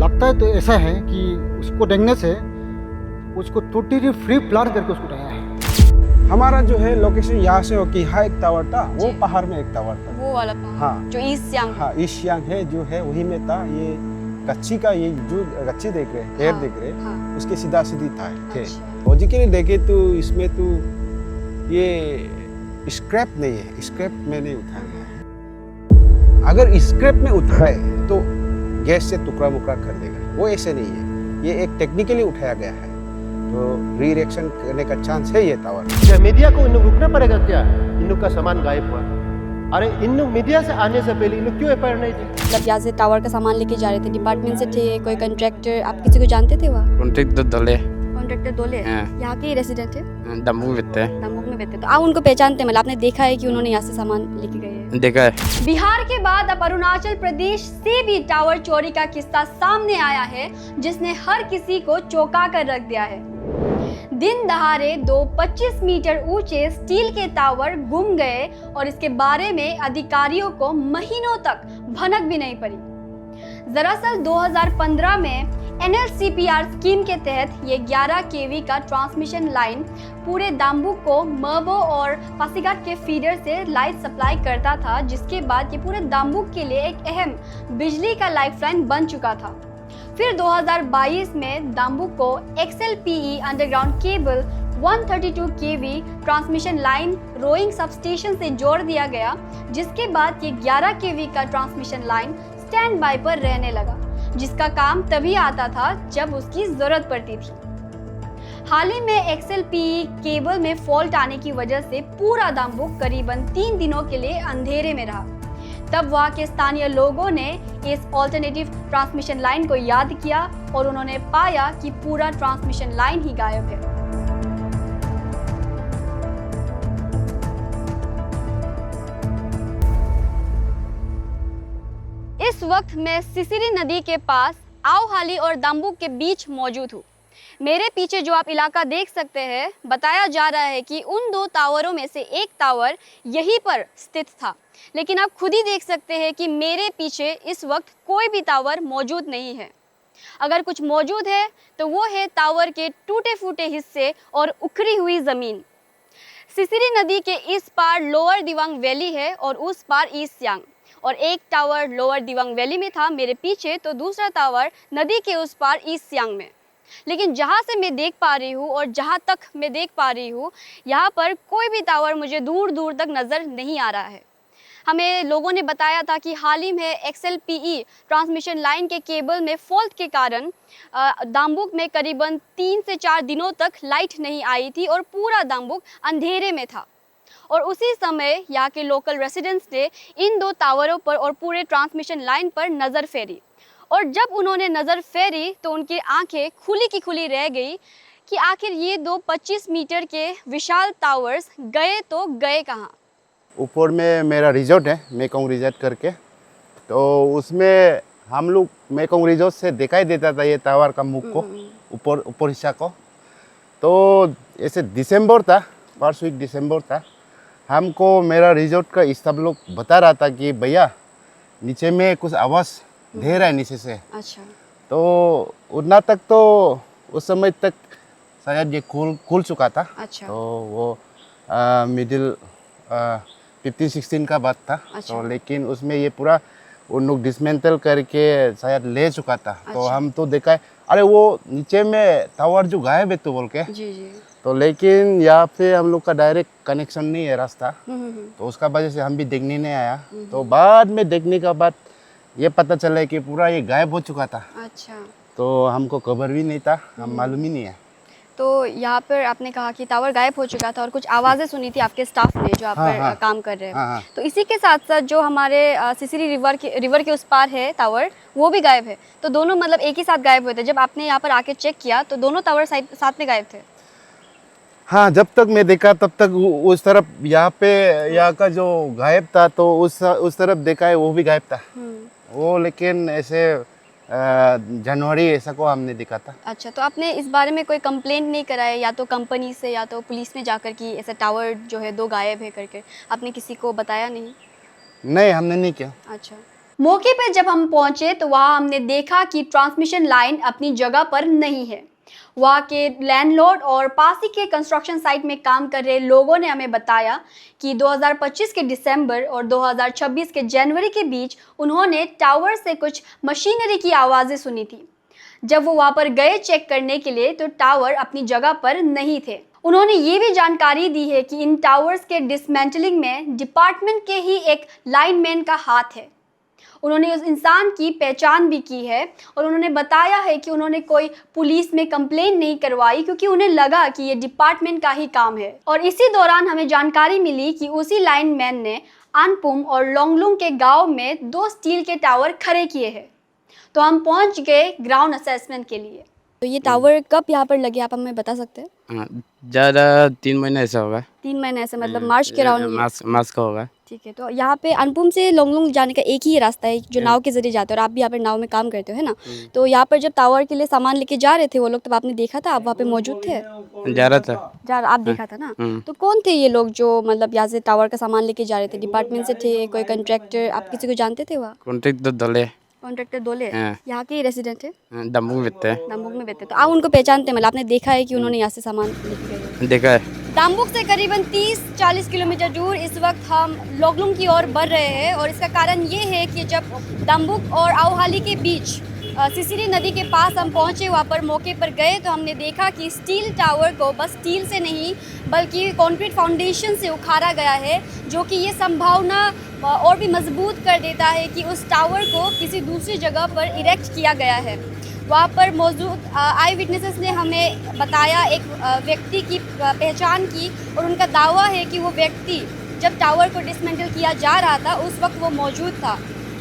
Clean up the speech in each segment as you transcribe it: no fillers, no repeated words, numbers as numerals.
लगता है तो ऐसा है कि उसको देखने से उसको टोटली फ्री प्लान करके उसको उठाया है। हमारा जो है लोकेशन यहाँ से हो कि यहाँ एक टावर था, वो पहाड़ में एक टावर था। वो वाला पहाड़ हाँ। जो ईस्ट सियांग। हाँ, ईस्ट सियांग है जो है वही में था। ये कच्ची का ये जो कच्ची देख रहे पेड़ देख रहे हाँ। उसके सीधा सीधी था थे। अच्छा। लॉजिकली देखे तो इसमें तो ये स्क्रैप नहीं है, स्क्रैप में नहीं उठाया गया है। अगर स्क्रैप में उठाए तो गैस से टुकड़ा मुकड़ा कर देगा, वो ऐसे नहीं है। ये एक टेक्निकली उठाया गया है, तो री-रिएक्शन करने का चांस है ये टावर। क्या मीडिया को इन लोग रुकना पड़ेगा क्या? इन लोग का सामान गायब हुआ। अरे इन लोग मीडिया से आने से पहले इन लोग क्यों एफआईआर नहीं दी? मतलब यहाँ से टावर का सामान लेके जा रहे थे, डिपार्टमेंट से थे, कोई कॉन्ट्रैक्टर, आप किसी को जानते थे वहाँ? कॉन्ट्रैक्टर दले कॉन्ट्रैक्टर दोले हाँ। यहाँ के रेसिडेंट है, दम्बू बिकते दमोह में रहते। तो आप उनको पहचानते हैं, मतलब आपने देखा है कि उन्होंने यहाँ से सामान लेके गए हैं? देखा है। बिहार के बाद अब अरुणाचल प्रदेश से भी टावर चोरी का किस्सा सामने आया है, जिसने हर किसी को चौंका कर रख दिया है। दिन दहाड़े 25 मीटर ऊंचे स्टील के टावर गुम गए और इसके बारे में अधिकारियों को महीनों तक भनक भी नहीं पड़ी। दरअसल 2015 में NLCPR स्कीम के तहत ये 11 kV का ट्रांसमिशन लाइन पूरे दाम्बुक को मर्बो और पासीघाट के फीडर से लाइट सप्लाई करता था, जिसके बाद ये पूरे दाम्बुक के लिए एक अहम बिजली का लाइफलाइन बन चुका था। फिर 2022 में दाम्बुक को XLPE underground cable 132 kV transmission line Roing substation से जोड़ दिया गया, जिसके बाद ये 11 kV का ट्रांसमिशन लाइन स्टैंड बाय पर रहने लगा, जिसका काम तभी आता था जब उसकी जरूरत पड़ती थी। हाल ही में XLPE केबल में फॉल्ट आने की वजह से पूरा दाम्बुक करीबन 3 दिनों के लिए अंधेरे में रहा। तब वहां के स्थानीय लोगों ने इस ऑल्टरनेटिव ट्रांसमिशन लाइन को याद किया और उन्होंने पाया कि पूरा ट्रांसमिशन लाइन ही गायब है। इस वक्त मैं सिसिरी नदी के पास आओहाली और दाम्बुक के बीच मौजूद हूँ। मेरे पीछे जो आप इलाका देख सकते हैं, बताया जा रहा है कि उन 2 टावरों में से एक टावर यहीं पर स्थित था, लेकिन आप खुद ही देख सकते हैं कि मेरे पीछे इस वक्त कोई भी टावर मौजूद नहीं है। अगर कुछ मौजूद है तो वो है टावर के टूटे फूटे हिस्से और उखड़ी हुई ज़मीन। सिसिरी नदी के इस पार लोअर दिवांग वैली है और उस पार ईस्ट सियांग, और एक टावर लोअर दिवांग वैली में था मेरे पीछे, तो दूसरा टावर नदी के उस पार ईस्ट सियांग में। लेकिन जहाँ से मैं देख पा रही हूँ और जहाँ तक मैं देख पा रही हूँ, यहाँ पर कोई भी टावर मुझे दूर दूर तक नज़र नहीं आ रहा है। हमें लोगों ने बताया था कि हाल ही में XLPE ट्रांसमिशन लाइन के केबल में फॉल्ट के कारण दाम्बुक में करीबन 3 से 4 दिनों तक लाइट नहीं आई थी और पूरा दाम्बुक अंधेरे में था। और उसी समय यहाँ के लोकल रेसिडेंट्स ने इन 2 टावरों पर और पूरे ट्रांसमिशन लाइन पर नज़र फेरी, और जब उन्होंने नज़र फेरी तो उनकी आंखें खुली की खुली रह गई कि आखिर ये 2 25 मीटर के विशाल टावर्स गए तो गए कहाँ। ऊपर में मेरा रिजॉर्ट है, मेकोंग रिजॉर्ट करके, तो उसमें हम लोग मेकोंग रिजॉर्ट से दिखाई देता था ये टावर का मुख को, ऊपर हिस्सा को। तो ऐसे दिसंबर था, फर्स्ट वीक दिसंबर था, हमको मेरा रिजॉर्ट का स्टाफ लोग बता रहा था कि भैया नीचे में कुछ आवाज़ दे रहा है नीचे से। अच्छा। तो उतना तक तो उस समय तक शायद ये खुल चुका था। अच्छा। तो वो मिडिल 15-16 का बात था। अच्छा। तो लेकिन उसमें ये पूरा उन लोग डिसमेंटल करके शायद ले चुका था। तो अच्छा। हम तो देखा है, अरे वो नीचे में टावर जो गायब है तो बोल के। जी जी। तो लेकिन यहाँ पे हम लोग का डायरेक्ट कनेक्शन नहीं है रास्ता, तो उसका वजह से हम भी देखने नहीं आया। तो बाद में देखने का बाद ये पता चला कि पूरा ये गायब हो चुका था। अच्छा। तो हमको खबर भी नहीं था, हम मालूम ही नहीं है। तो यहाँ पर आपने कहा कि टावर गायब हो चुका था और कुछ आवाज़ें सुनी थी आपके स्टाफ ने जो आप हाँ, पर हाँ। काम कर रहे हैं। हाँ, हाँ। तो इसी के साथ साथ जो हमारे सिसिरी रिवर के उस पार है टावर, वो भी गायब है। तो दोनों मतलब एक ही साथ गायब हुए थे। जब आपने यहाँ पर आके चेक किया तो दोनों टावर साथ में गायब थे। हाँ, जब तक मैं देखा तब तक उस तरफ यहाँ का जो गायब था, तो उस तरफ देखा है वो भी गायब था वो। लेकिन ऐसे जनवरी ऐसा को हमने देखा था। अच्छा, तो आपने इस बारे में कोई कंप्लेंट नहीं कराया, या तो कंपनी से या तो पुलिस में जाकर कि ऐसा टावर जो है 2 गायब है करके? आपने किसी को बताया नहीं? नहीं, हमने नहीं किया। अच्छा। मौके पर जब हम पहुंचे तो वहां हमने देखा कि ट्रांसमिशन लाइन अपनी जगह पर नहीं है। वहाँ के लैंडलॉर्ड और पास ही के कंस्ट्रक्शन साइट में काम कर रहे लोगों ने हमें बताया कि 2025 के दिसंबर और 2026 के जनवरी के बीच उन्होंने टावर से कुछ मशीनरी की आवाज़ें सुनी थी। जब वो वहाँ पर गए चेक करने के लिए तो टावर अपनी जगह पर नहीं थे। उन्होंने ये भी जानकारी दी है कि इन टावर्स के डिसमेंटलिंग में डिपार्टमेंट के ही एक लाइनमैन का हाथ है। उन्होंने उस इंसान की पहचान भी की है और उन्होंने बताया है कि उन्होंने कोई पुलिस में कंप्लेंट नहीं करवाई क्योंकि उन्हें लगा कि ये डिपार्टमेंट का ही काम है। और इसी दौरान हमें जानकारी मिली कि उसी लाइनमैन ने अनपुम और लोंगलुंग के गांव में 2 स्टील के टावर खड़े किए हैं। तो हम पहुंच गए ग्राउंड असेसमेंट के लिए। तो ये टावर कब यहाँ पर लगे, आप हमें बता सकते हैं? हाँ, ज़्यादा 3 महीने ऐसा होगा। 3 महीने ऐसे, मतलब मार्च के राउंड। मार्च का होगा। ठीक है। तो यहाँ पे अनपुम से लोंगलुंग जाने का एक ही रास्ता है जो नाव के जरिए जाते हो, और आप भी यहाँ पर नाव में काम करते हो, है ना? तो यहाँ पर जब टावर के लिए सामान लेके जा रहे थे वो लोग, तब आपने देखा था, आप वहाँ पे मौजूद थे? जा रहा था। आप देखा था ना? तो कौन थे ये लोग जो मतलब यहाँ से टावर का सामान लेके जा रहे थे? डिपार्टमेंट से थे, कोई कॉन्ट्रैक्टर, आप किसी को जानते थे वहाँ? कॉन्ट्रैक्टर दले। कॉन्ट्रैक्टर दोले हाँ। यहाँ के रेसिडेंट है? दम्बू में बैठते हैं। दाम्बुक में बैठते। तो आप उनको पहचानते हैं, मतलब आपने देखा है कि उन्होंने यहाँ से सामान लेके गए? देखा है। दाम्बुक से करीबन 30-40 किलोमीटर दूर इस वक्त हम लोंगलुंग की ओर बढ़ रहे हैं, और इसका कारण ये है कि जब दाम्बुक और आओहाली के बीच सिसिरी नदी के पास हम पहुंचे, वहाँ पर मौके पर गए तो हमने देखा कि स्टील टावर को बस स्टील से नहीं बल्कि कंक्रीट फाउंडेशन से उखाड़ा गया है, जो कि ये संभावना और भी मजबूत कर देता है कि उस टावर को किसी दूसरी जगह पर इरेक्ट किया गया है। वहाँ पर मौजूद आई विटनेसेस ने हमें बताया, एक व्यक्ति की पहचान की, और उनका दावा है कि वो व्यक्ति जब टावर को डिसमेंटल किया जा रहा था उस वक्त वो मौजूद था।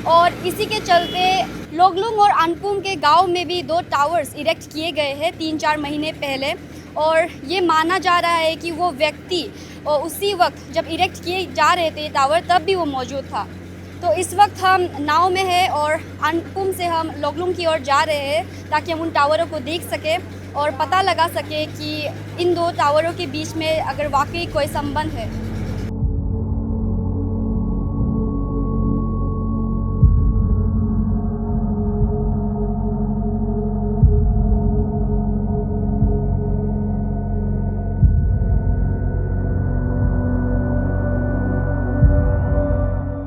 और इसी के चलते लोंगलुंग और अनपुम के गांव में भी 2 टावर्स इरेक्ट किए गए हैं 3-4 महीने पहले, और ये माना जा रहा है कि वो व्यक्ति उसी वक्त जब इरेक्ट किए जा रहे थे टावर तब भी वो मौजूद था। तो इस वक्त हम नाव में हैं और अनपुम से हम लोंगलुंग की ओर जा रहे हैं ताकि हम उन टावरों को देख सकें और पता लगा सकें कि इन 2 टावरों के बीच में अगर वाकई कोई संबंध है।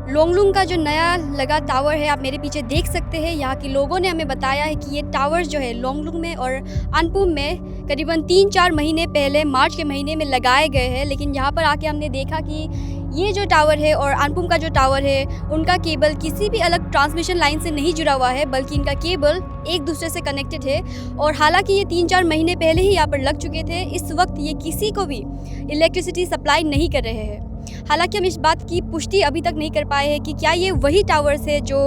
लोंगलुंग का जो नया लगा टावर है आप मेरे पीछे देख सकते हैं। यहाँ के लोगों ने हमें बताया है कि ये टावर्स जो है लोंगलुंग में और अनपुम में करीबन 3-4 महीने पहले मार्च के महीने में लगाए गए हैं, लेकिन यहाँ पर आके हमने देखा कि ये जो टावर है और अनपुम का जो टावर है उनका केबल किसी भी अलग ट्रांसमिशन लाइन से नहीं जुड़ा हुआ है, बल्कि इनका केबल एक दूसरे से कनेक्टेड है। और हालांकि ये 3-4 महीने पहले ही यहाँ पर लग चुके थे, इस वक्त ये किसी को भी इलेक्ट्रिसिटी सप्लाई नहीं कर रहे हैं। हालांकि हम इस बात की पुष्टि अभी तक नहीं कर पाए हैं कि क्या ये वही टावर्स है जो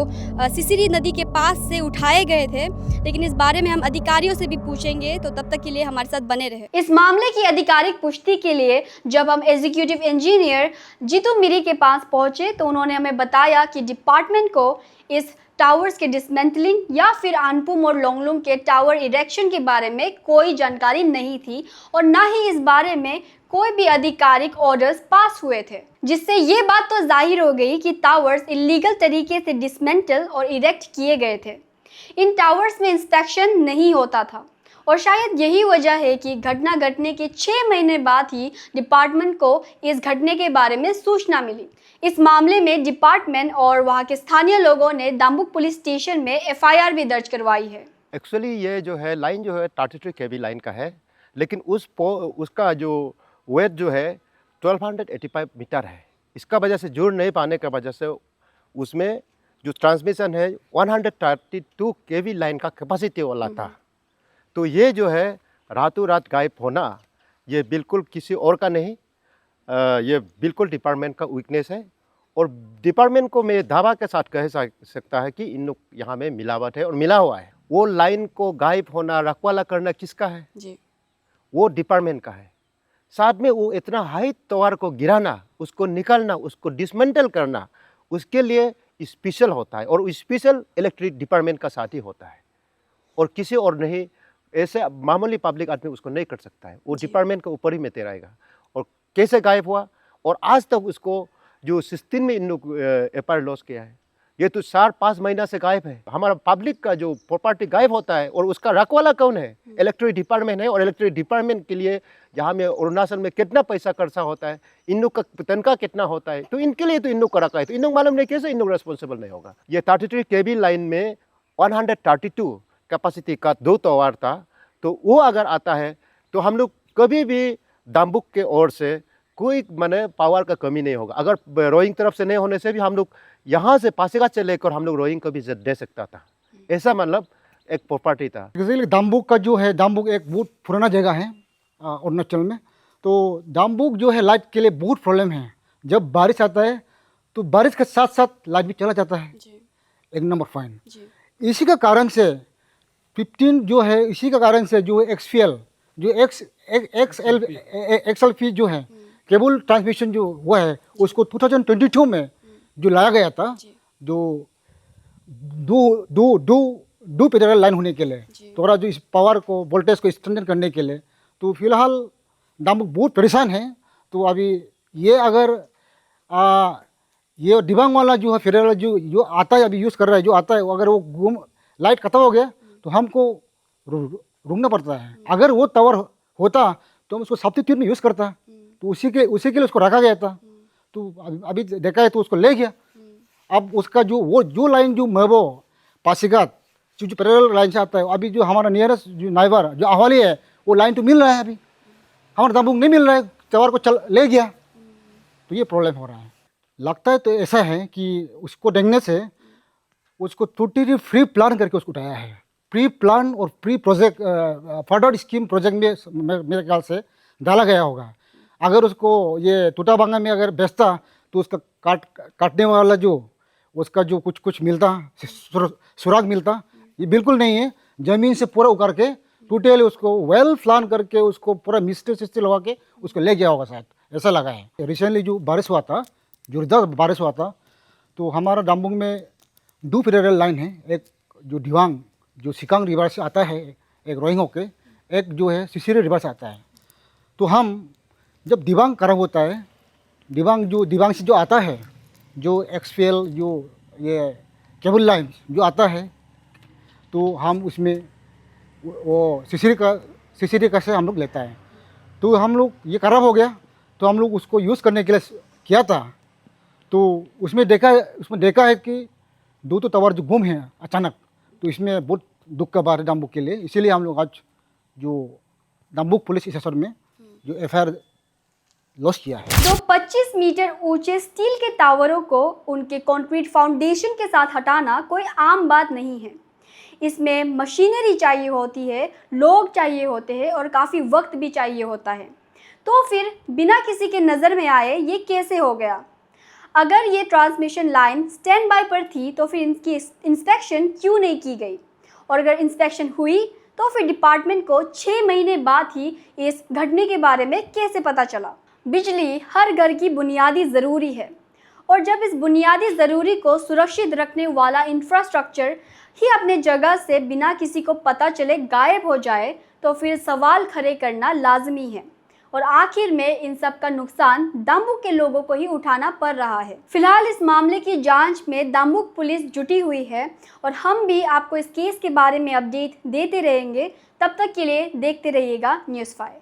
सिसिरी नदी के पास से उठाए गए थे, लेकिन इस बारे में हम अधिकारियों से भी पूछेंगे, तो तब तक के लिए हमारे साथ बने रहे। इस मामले की आधिकारिक पुष्टि के लिए जब हम एग्जीक्यूटिव इंजीनियर जीतू मिरी के पास पहुंचे तो उन्होंने हमें बताया कि डिपार्टमेंट को इस टावर्स के डिसमेंटलिंग या फिर अनपुम और लोंगलुंग के टावर इरेक्शन के बारे में कोई जानकारी नहीं थी, और ना ही इस बारे में कोई भी आधिकारिक ऑर्डर्स पास हुए थे, जिससे ये बात तो जाहिर हो गई कि टावर्स इलीगल तरीके से डिसमेंटल और इरेक्ट किए गए थे। इन टावर्स में इंस्पेक्शन नहीं होता था, और शायद यही वजह है कि घटना घटने के 6 महीने बाद ही डिपार्टमेंट को इस घटने के बारे में सूचना मिली। इस मामले में डिपार्टमेंट और वहां के स्थानीय लोगों ने दाम्बुक पुलिस स्टेशन में एफआईआर भी दर्ज करवाई है। एक्चुअली ये जो है लाइन जो है 33 kV लाइन का है, लेकिन उसका जो वेट जो है 1285 मीटर है। इसका वजह से जुड़ नहीं पाने की वजह से उसमें जो ट्रांसमिशन है 132 kV लाइन का कैपेसिटी वाला था। तो ये जो है रातों रात गायब होना ये बिल्कुल किसी और का नहीं, ये बिल्कुल डिपार्टमेंट का वीकनेस है। और डिपार्टमेंट को मैं दावा के साथ कह सकता है कि इन लोग यहाँ में मिलावट है और मिला हुआ है। वो लाइन को गायब होना, रखवाला करना किसका है जी? वो डिपार्टमेंट का है। साथ में वो इतना हाई टावर को गिराना, उसको निकालना, उसको डिसमेंटल करना, उसके लिए स्पेशल होता है, और स्पेशल इलेक्ट्रिक डिपार्टमेंट का साथ ही होता है, और किसी और नहीं। ऐसे मामूली पब्लिक आदमी उसको नहीं कर सकता है, वो डिपार्टमेंट के ऊपर ही में रहेगा। और कैसे गायब हुआ, और आज तक उसको जो 16 में इन लोग एफआईआर लॉस किया है, ये तो 4-5 महीना से गायब है। हमारा पब्लिक का जो प्रॉपर्टी गायब होता है और उसका रखवाला कौन है? इलेक्ट्रिक डिपार्टमेंट है। और इलेक्ट्रिक डिपार्टमेंट के लिए जहाँ में अरुणाचल में कितना पैसा खर्चा होता है, इन लोग का तनख्वाह कितना होता है, तो इनके लिए तो इन लोग का रखा है। तो इन लोग मालूम नहीं कैसे इन लोग रेस्पॉन्सिबल नहीं होगा। ये 33 kV लाइन में 132 कैपेसिटी का 2 टावर था, तो वो अगर आता है तो हम लोग कभी भी दाम्बुक के ओर से कोई माने पावर का कमी नहीं होगा। अगर रोइंग तरफ से नहीं होने से भी हम लोग यहाँ से पासीघाट से लेकर हम लोग रोइंग को भी दे सकता था। ऐसा मतलब एक प्रॉपर्टी था। एक्चुअली दाम्बुक का जो है, दाम्बुक एक बहुत पुराना जगह है अरुणाचल में। तो दाम्बुक जो है लाइट के लिए बहुत प्रॉब्लम है। जब बारिश आता है तो बारिश के साथ साथ लाइट भी चला जाता है। एक नंबर फाइन। इसी का कारण से 15 जो है, इसी का कारण से जो एक्सफीएल जो एक्सएलपी जो है केबल ट्रांसमिशन जो हुआ है, उसको 2022 में जो लाया गया था, जो दो पैरेलल लाइन होने के लिए, थोड़ा जो इस पावर को वोल्टेज को स्ट्रेंथन करने के लिए। तो फिलहाल दाम्बुक बहुत परेशान है। तो अभी ये अगर ये दिबांग वाला जो है पैरेलल जो आता है, अभी यूज़ कर रहा है जो आता है, अगर वो लाइट खत्म हो गया तो हमको रुकना पड़ता है। अगर वो टावर होता तो हम उसको सब्स्टिट्यूट में यूज़ करता। तो उसी के लिए उसको रखा गया था। तो अभी देखा है तो उसको ले गया। अब उसका जो लाइन जो महबो पासीघाट जो पैरेलल लाइन से आता है, अभी जो हमारा नियरेस्ट जो नाइबर जो आवाली है, वो लाइन तो मिल रहा है, अभी हमारा दाम्बुक नहीं मिल रहा है, टावर को ले गया। तो ये प्रॉब्लम हो रहा है। लगता है तो ऐसा है कि उसको देखने से उसको टोटली फ्री प्लान करके उसको उठाया है। प्री प्लान और pre project further scheme project में मेरे ख्याल से डाला गया होगा। अगर उसको ये टूटाबांगा में अगर बेचता तो उसका काटने वाला जो उसका जो कुछ मिलता, सुराग मिलता, ये बिल्कुल नहीं है। ज़मीन से पूरा उखाड़ के टोटली उसको वेल प्लान करके उसको पूरा मिस्त्री लगा के उसको ले गया होगा, शायद ऐसा लगा है। रिसेंटली जो बारिश हुआ था, जोरदार बारिश हुआ था, तो हमारा दाम्बुक में 2 पैरेलल लाइन है। एक जो दिवांग जो सिकांग रिवर से आता है, एक रोइंग होके, एक जो है सिसिरी रिवर से आता है। तो हम जब दिवांग खराब होता है, दिवांग से जो आता है, जो एक्सपीएल जो ये केबल लाइन जो आता है, तो हम उसमें वो सिसिरी का से हम लोग लेता है। तो हम लोग ये खराब हो गया तो हम लोग उसको यूज़ करने के लिए किया था। तो उसमें देखा है कि 2 टावर जो गुम है अचानक। तो इसमें बहुत दुख का बात है दाम्बुक के लिए। इसीलिए हम लोग आज जो दाम्बुक पुलिस स्टेशन में जो एफआईआर लॉस किया है। तो 25 मीटर ऊंचे स्टील के टावरों को उनके कंक्रीट फाउंडेशन के साथ हटाना कोई आम बात नहीं है। इसमें मशीनरी चाहिए होती है, लोग चाहिए होते हैं और काफ़ी वक्त भी चाहिए होता है। तो फिर बिना किसी के नज़र में आए ये कैसे हो गया? अगर ये ट्रांसमिशन लाइन स्टैंड बाय पर थी तो फिर इनकी इंस्पेक्शन क्यों नहीं की गई? और अगर इंस्पेक्शन हुई तो फिर डिपार्टमेंट को 6 महीने बाद ही इस घटने के बारे में कैसे पता चला? बिजली हर घर की बुनियादी ज़रूरी है, और जब इस बुनियादी ज़रूरी को सुरक्षित रखने वाला इंफ्रास्ट्रक्चर ही अपने जगह से बिना किसी को पता चले गायब हो जाए तो फिर सवाल खड़े करना लाजमी है। और आखिर में इन सब का नुकसान दाम्बुक के लोगों को ही उठाना पड़ रहा है। फिलहाल इस मामले की जांच में दाम्बुक पुलिस जुटी हुई है और हम भी आपको इस केस के बारे में अपडेट देते रहेंगे। तब तक के लिए देखते रहिएगा न्यूज़ 5।